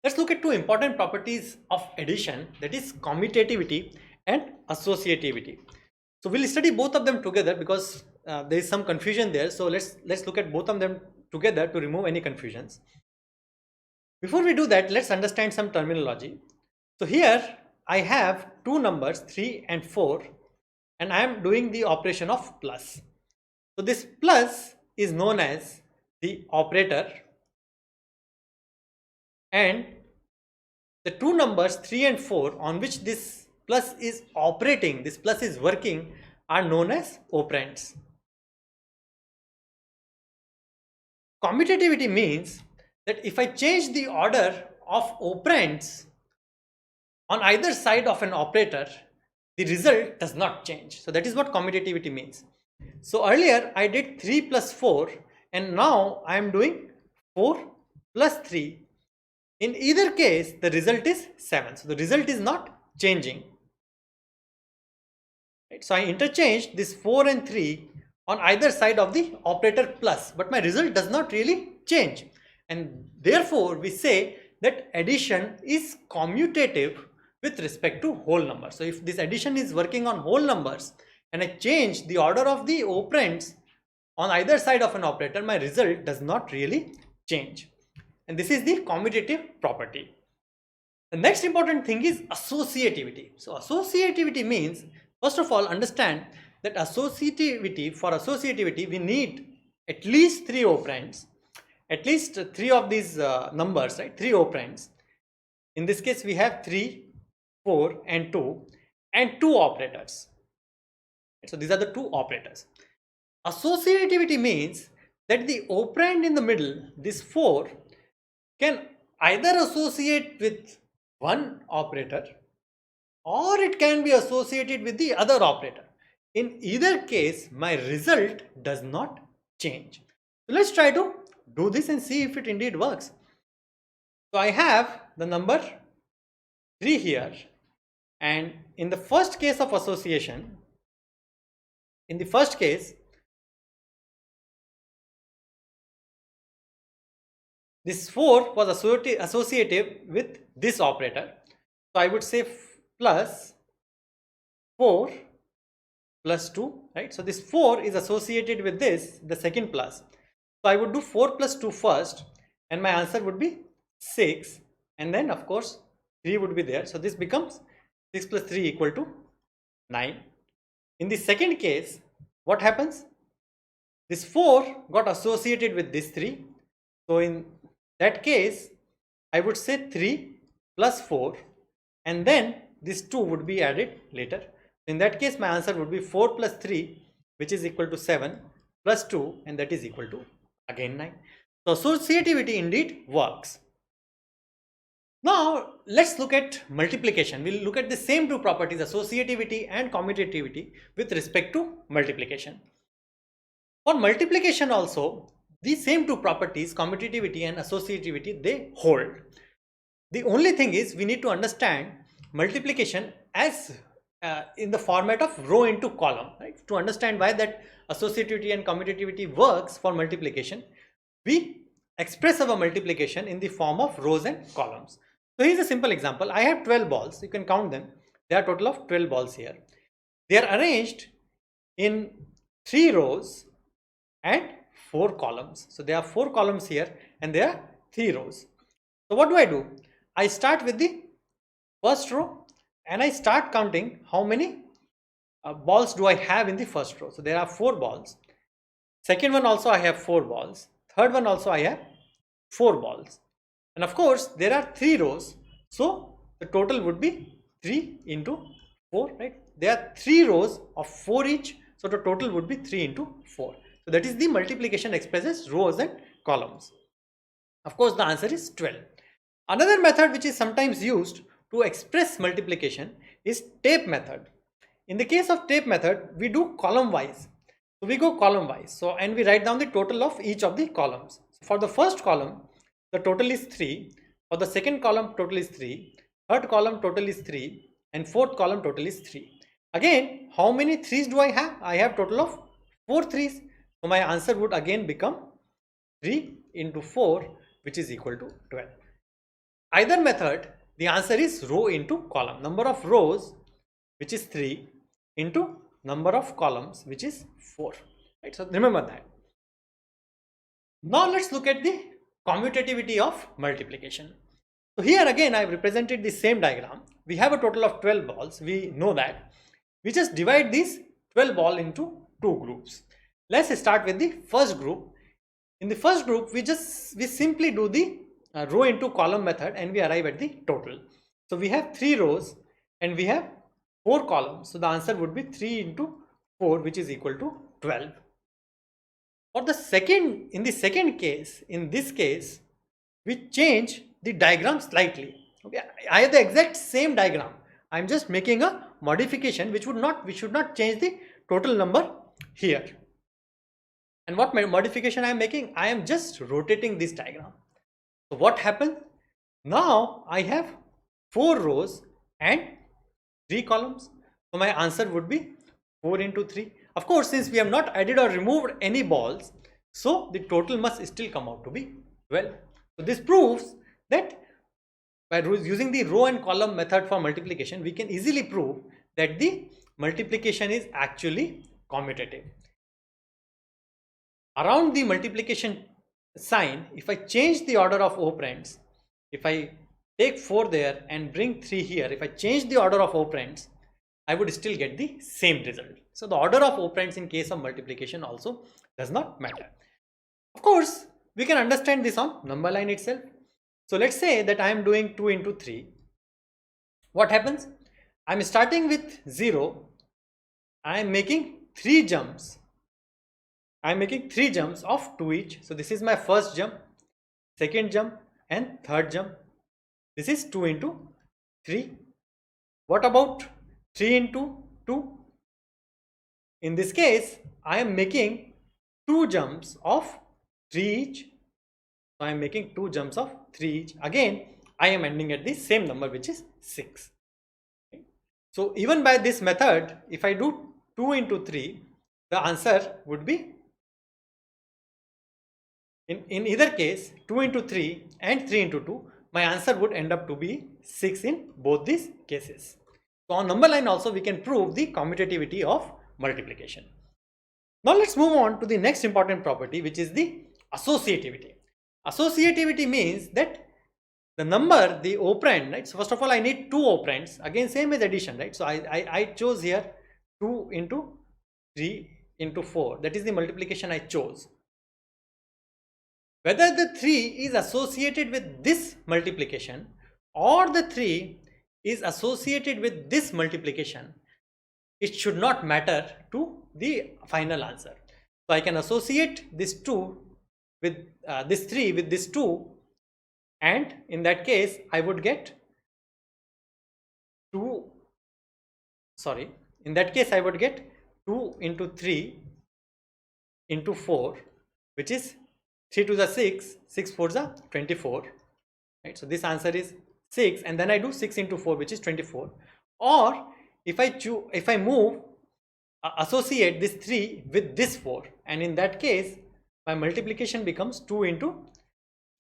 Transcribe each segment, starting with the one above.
Let's look at two important properties of addition, that is commutativity and associativity. So we'll study both of them together because there is some confusion there. So let's look at both of them together to remove any confusions. Before we do that, let's understand some terminology. So here I have two numbers 3 and 4 and I am doing the operation of plus. So this plus is known as the operator, and the two numbers 3 and 4 on which this plus is operating, this plus is working, are known as operands. Commutativity means that if I change the order of operands on either side of an operator, the result does not change. So that is what commutativity means. So earlier I did 3 plus 4 and now I am doing 4 plus 3. In either case, the result is 7. So the result is not changing. Right? So I interchanged this 4 and 3 on either side of the operator plus, but my result does not really change. And therefore, we say that addition is commutative with respect to whole numbers. So if this addition is working on whole numbers and I change the order of the operands on either side of an operator, my result does not really change. And this is the commutative property. The next important thing is associativity. So associativity means, first of all, understand that for associativity we need at least 3 operands, at least 3 of these numbers, right? 3 operands. In this case we have 3, 4 and 2 operators. So these are the 2 operators. Associativity means that the operand in the middle, this 4, can either associate with one operator or it can be associated with the other operator. In either case, my result does not change. So let's try to do this and see if it indeed works. So I have the number 3 here, and in the first case of association, in the first case, this 4 was associative with this operator. So I would say plus 4 plus 2, right? So this 4 is associated with this, the second plus. So I would do 4 plus 2 first, and my answer would be 6. And then of course 3 would be there. So this becomes 6 plus 3 equal to 9. In the second case, what happens? This 4 got associated with this 3. So in that case, I would say 3 plus 4, and then this 2 would be added later. In that case, my answer would be 4 plus 3, which is equal to 7, plus 2, and that is equal to again 9. So associativity indeed works. Now let's look at multiplication. We'll look at the same 2 properties, associativity and commutativity, with respect to multiplication. For multiplication also, these same 2 properties, commutativity and associativity, they hold. The only thing is we need to understand multiplication as in the format of row into column, right? To understand why that associativity and commutativity works for multiplication, we express our multiplication in the form of rows and columns. So here's a simple example. I have 12 balls. You can count them. There are a total of 12 balls here. They are arranged in 3 rows and 4 columns. So there are 4 columns here and there are 3 rows. So what do? I start with the first row and I start counting how many balls do I have in the first row. So there are 4 balls. Second one also I have 4 balls. Third one also I have 4 balls. And of course there are 3 rows. So the total would be 3 into 4, right? There are 3 rows of 4 each. So the total would be 3 into 4. So that is the multiplication expressed as rows and columns. Of course the answer is 12. Another method which is sometimes used to express multiplication is tape method. In the case of tape method, we do column wise. So we go column wise. So and we write down the total of each of the columns. So for the first column, the total is 3. For the second column, total is 3. Third column, total is 3. And fourth column, total is 3. Again, how many 3s do I have? I have total of 4 3s. So my answer would again become 3 into 4, which is equal to 12. either method, the answer is row into column. Number of rows, which is 3, into number of columns, which is 4. Right? So remember that. Now let's look at the commutativity of multiplication. So here again I have represented the same diagram. We have a total of 12 balls. We know that. We just divide these 12 balls into 2 groups. Let's start with the first group. In the first group, we simply do the row into column method and we arrive at the total. So we have 3 rows and we have 4 columns. So the answer would be 3 into 4, which is equal to 12. For the second, in this case, we change the diagram slightly. Okay, I have the exact same diagram. I am just making a modification which we should not change the total number here. And what modification I am making? I am just rotating this diagram. So what happens? Now I have 4 rows and 3 columns. So my answer would be 4 into 3. Of course, since we have not added or removed any balls, so the total must still come out to be 12. So this proves that by using the row and column method for multiplication, we can easily prove that the multiplication is actually commutative. Around the multiplication sign, if I change the order of operands, if I take 4 there and bring 3 here, if I change the order of operands, I would still get the same result. So the order of operands in case of multiplication also does not matter. Of course, we can understand this on number line itself. So let's say that I am doing 2 into 3. What happens? I am starting with 0. I am making 3 jumps. I am making 3 jumps of 2 each. So this is my first jump, second jump and third jump. This is 2 into 3. What about 3 into 2? In this case, I am making 2 jumps of 3 each. So I am making 2 jumps of 3 each. Again, I am ending at the same number, which is 6. So even by this method, if I do 2 into 3, the answer would be, in either case, 2 into 3 and 3 into 2, my answer would end up to be 6 in both these cases. So on number line also we can prove the commutativity of multiplication. Now let's move on to the next important property, which is the associativity. Associativity means that the number, the operand, right? So first of all, I need 2 operands. Again, same as addition, right? So I chose here 2 into 3 into 4. That is the multiplication I chose. Whether the 3 is associated with this multiplication or the 3 is associated with this multiplication, it should not matter to the final answer. So I can associate this 2 with this 3 with this 2, and in that case I would get 2, sorry, in that case I would get 2 into 3 into 4, which is 3 to the 6, 6 4 the 24, right? So this answer is 6, and then I do 6 into 4, which is 24. Or if I move associate this 3 with this 4, and in that case my multiplication becomes 2 into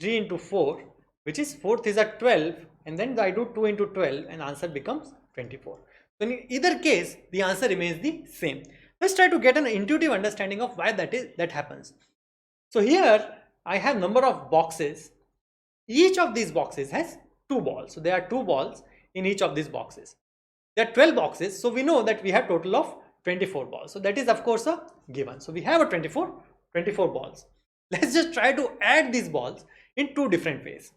3 into 4, which is 4th is at 12, and then I do 2 into 12 and answer becomes 24. So in either case the answer remains the same. Let's try to get an intuitive understanding of why that happens. So here I have number of boxes. Each of these boxes has 2 balls. So there are 2 balls in each of these boxes. There are 12 boxes, so we know that we have total of 24 balls. So that is of course a given. So we have a 24 balls. Let's just try to add these balls in 2 different ways.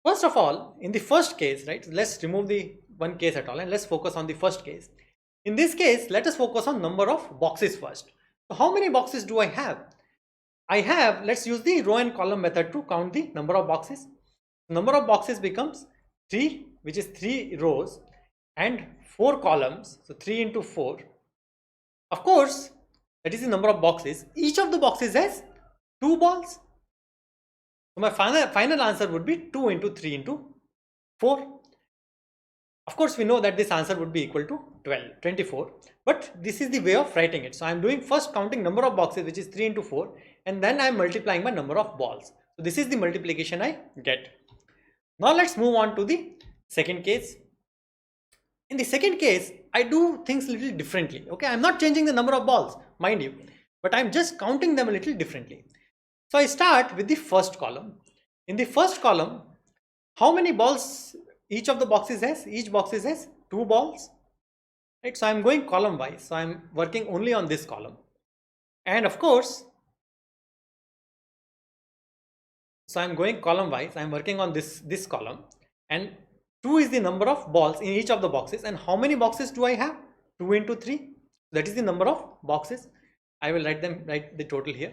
First of all, in the first case, right, let's remove the one case at all and let's focus on the first case. In this case, let us focus on number of boxes first. So how many boxes do I have? I have, let's use the row and column method to count the number of boxes. Number of boxes becomes 3, which is 3 rows, and 4 columns, so 3 into 4. Of course, that is the number of boxes. Each of the boxes has 2 balls. So my final answer would be 2 into 3 into 4. Of course, we know that this answer would be equal to 24, but this is the way of writing it. So I am doing first counting number of boxes, which is 3 into 4, and then I am multiplying by number of balls. So this is the multiplication I get. Now let's move on to the second case. In the second case, I do things a little differently. Okay, I'm not changing the number of balls, mind you, but I'm just counting them a little differently. So I start with the first column. In the first column, how many balls each of the boxes has? Each box has 2 balls. Right, so I'm going column wise. So I'm working only on this column. And of course, so I'm going column wise. I'm working on this column, and 2 is the number of balls in each of the boxes. And how many boxes do I have? 2 into 3. That is the number of boxes. I will write the total here.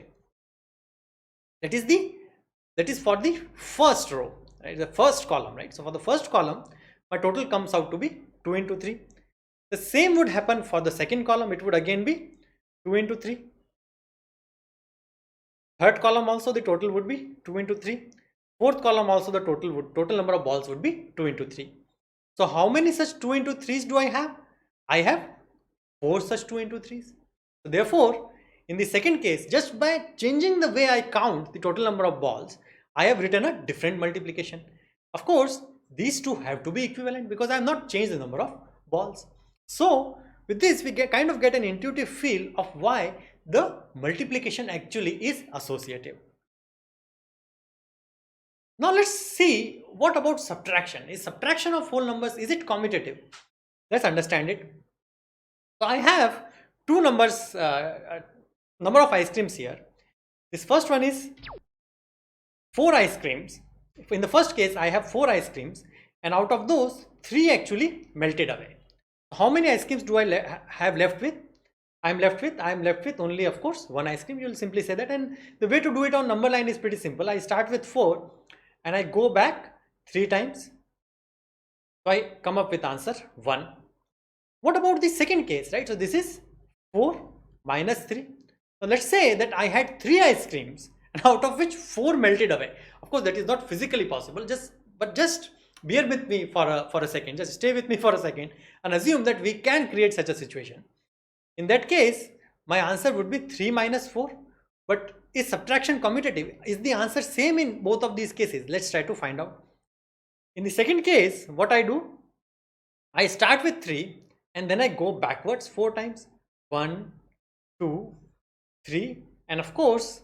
That is for the first row, right? The first column, right? So for the first column, my total comes out to be 2 into 3. The same would happen for the second column. It would again be 2 into 3. Third column also the total would be 2 into 3. Fourth column also the total number of balls would be 2 into 3. So how many such 2 into 3s do I have? I have 4 such 2 into 3s. So therefore, in the second case, just by changing the way I count the total number of balls, I have written a different multiplication. Of course, these two have to be equivalent because I have not changed the number of balls. So with this, we kind of get an intuitive feel of why the multiplication actually is associative. Now let's see, what about subtraction? Is subtraction of whole numbers, is it commutative? Let's understand it. So I have two numbers, number of ice creams here. This first one is 4 ice creams. In the first case, I have 4 ice creams, and out of those, 3 actually melted away. How many ice creams do I have left with? I am left with only, of course, 1 ice cream. You will simply say that, and the way to do it on number line is pretty simple. I start with 4 and I go back 3 times. So I come up with answer 1. What about the second case, right? So this is 4 minus 3. So let's say that I had 3 ice creams and out of which 4 melted away. Of course, that is not physically possible, but just bear with me for a second. Just stay with me for a second and assume that we can create such a situation. In that case, my answer would be 3 minus 4. But is subtraction commutative? Is the answer same in both of these cases? Let's try to find out. In the second case, what I do, I start with 3 and then I go backwards 4 times. 1, 2, 3, and of course,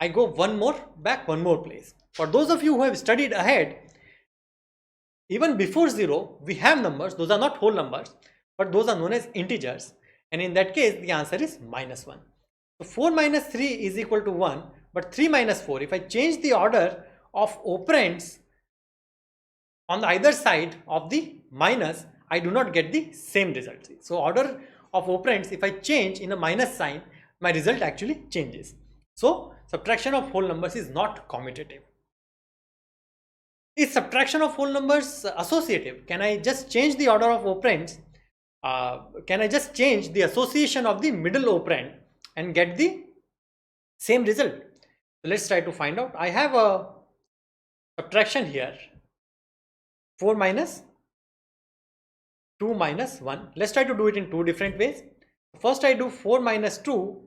I go one more place. For those of you who have studied ahead, even before 0, we have numbers. Those are not whole numbers, but those are known as integers. And in that case, the answer is minus 1. So 4 minus 3 is equal to 1, but 3 minus 4, if I change the order of operands on the either side of the minus, I do not get the same result. So order of operands, if I change in a minus sign, my result actually changes. So subtraction of whole numbers is not commutative. Is subtraction of whole numbers associative? Can I just change the order of operands? Can I just change the association of the middle operand and get the same result? So let's try to find out. I have a subtraction here. 4 minus 2 minus 1. Let's try to do it in 2 different ways. First I do 4 minus 2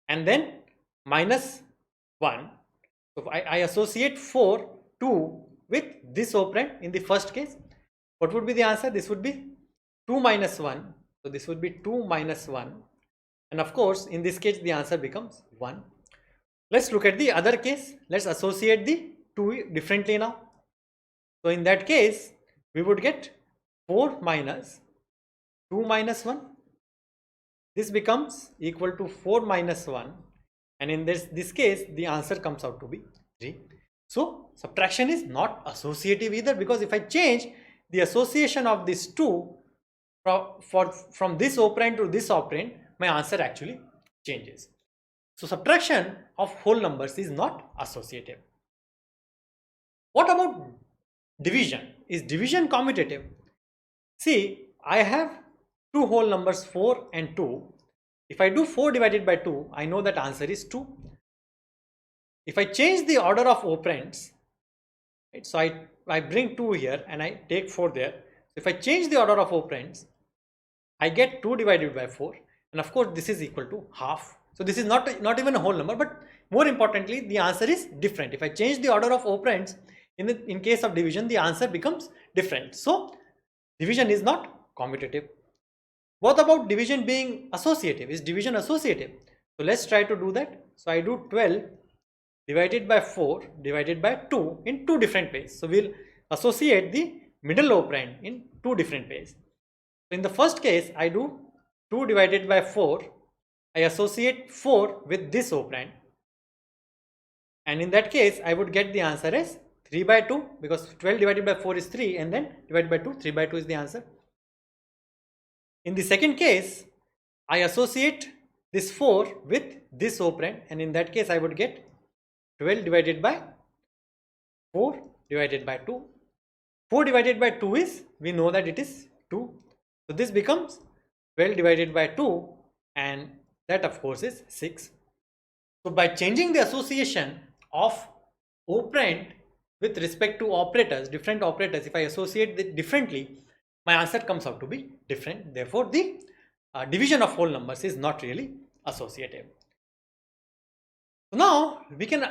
and then minus 1. So I associate 4, 2 with this operand in the first case. What would be the answer? This would be 2 minus 1. So this would be 2 minus 1. And of course, in this case, the answer becomes 1. Let's look at the other case. Let's associate the 2 differently now. So in that case, we would get 4 minus 2 minus 1. This becomes equal to 4 minus 1. And in this case, the answer comes out to be 3. So subtraction is not associative either, because if I change the association of these 2 from this operand to this operand, my answer actually changes. So subtraction of whole numbers is not associative. What about division? Is division commutative? See, I have 2 whole numbers 4 and 2. If I do 4 divided by 2, I know that answer is 2. If I change the order of operands, right, so I bring 2 here and I take 4 there. If I change the order of operands, I get 2 divided by 4, and of course this is equal to half. So this is not even a whole number, but more importantly, the answer is different. If I change the order of operands In case of division, the answer becomes different. So division is not commutative. What about division being associative? Is division associative? So let's try to do that. So I do 12 divided by 4 divided by 2 in two different ways. So we'll associate the middle operand in two different ways. So in the first case, I do 2 divided by 4. I associate 4 with this operand. And in that case, I would get the answer as 3 by 2, because 12 divided by 4 is 3, and then divided by 2, 3 by 2 is the answer. In the second case, I associate this 4 with this operand, and in that case I would get 12 divided by 4 divided by 2. 4 divided by 2 is, we know that it is 2. So this becomes 12 divided by 2, and that of course is 6. So by changing the association of operand with respect to operators, different operators, if I associate it differently, my answer comes out to be different. Therefore, the division of whole numbers is not really associative. So now we can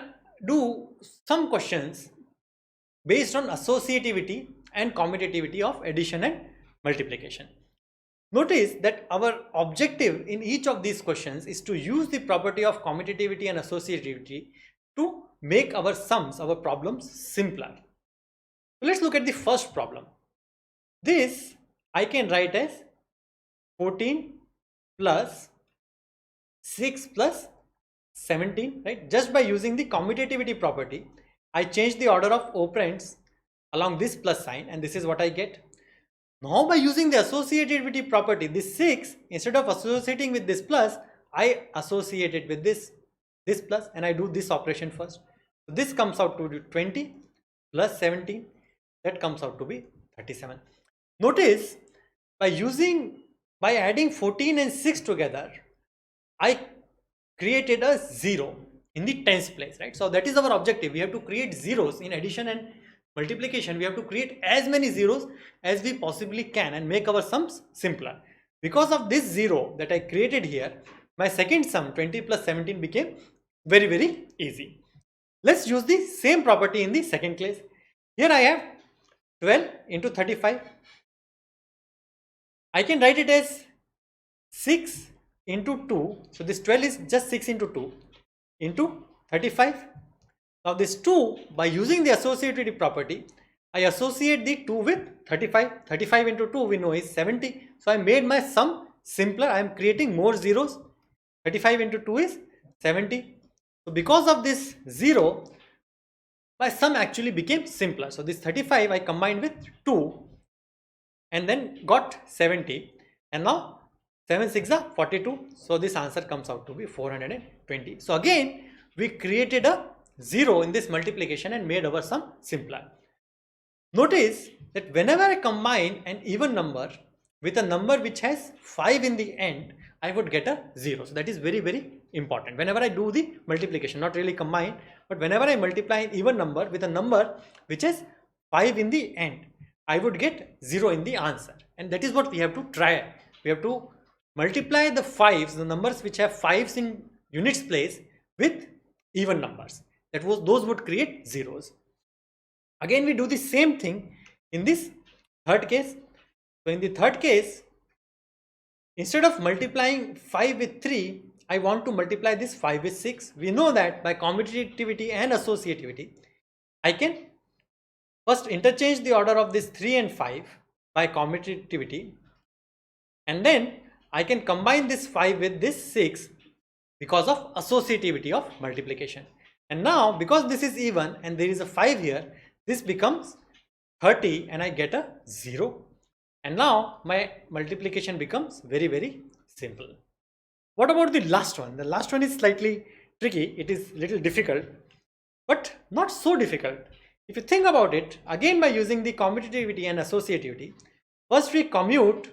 do some questions based on associativity and commutativity of addition and multiplication. Notice that our objective in each of these questions is to use the property of commutativity and associativity to make our sums, our problems simpler. So let's look at the first problem. This I can write as 14 plus 6 plus 17, right? Just by using the commutativity property, I change the order of operands along this plus sign, and this is what I get. Now by using the associativity property, this 6, instead of associating with this plus, I associate it with this plus, and I do this operation first. So this comes out to be 20 plus 17, that comes out to be 37. Notice by adding 14 and 6 together, I created a 0 in the tens place, right? So that is our objective. We have to create zeros in addition and multiplication. We have to create as many zeros as we possibly can and make our sums simpler. Because of this 0 that I created here, my second sum 20 plus 17 became very, very easy. Let's use the same property in the second case. Here I have 12 into 35. I can write it as 6 into 2. So this 12 is just 6 into 2 into 35. Now this 2, by using the associativity property, I associate the 2 with 35. 35 into 2 we know is 70. So I made my sum simpler. I am creating more zeros. 35 into 2 is 70. So because of this 0, my sum actually became simpler. So this 35 I combined with 2 and then got 70, and now 7 6 are 42. So this answer comes out to be 420. So again we created a 0 in this multiplication and made our sum simpler. Notice that whenever I combine an even number with a number which has 5 in the end, I would get a 0. So that is very, very important. Whenever I do the multiplication, not really combine, but whenever I multiply an even number with a number which has 5 in the end, I would get 0 in the answer. And that is what we have to try. We have to multiply the 5s, the numbers which have 5s in units place, with even numbers. Those would create zeros. Again we do the same thing in this third case. So in the third case, instead of multiplying 5 with 3, I want to multiply this 5 with 6. We know that by commutativity and associativity, I can first interchange the order of this 3 and 5 by commutativity, and then I can combine this 5 with this 6 because of associativity of multiplication. And now because this is even and there is a 5 here, this becomes 30 and I get a 0. And now my multiplication becomes very, very simple. What about the last one? The last one is slightly tricky. It is little difficult, but not so difficult. If you think about it, again by using the commutativity and associativity, first we commute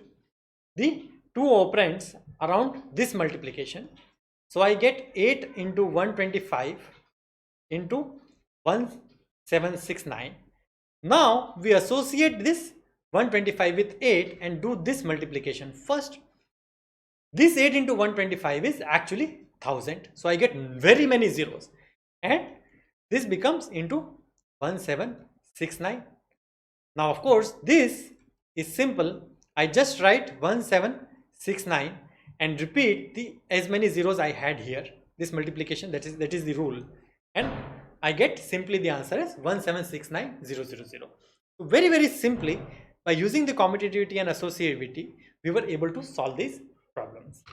the two operands around this multiplication. So I get 8 into 125 into 1769. Now we associate this 125 with 8 and do this multiplication first. This 8 into 125 is actually 1000. So I get very many zeros, and this becomes into 1769. 69. Now of course this is simple. I just write 1769 and repeat the as many zeros I had here. This multiplication, that is the rule, and I get simply the answer as 1769000. So very simply, by using the commutativity and associativity, we were able to solve these problems.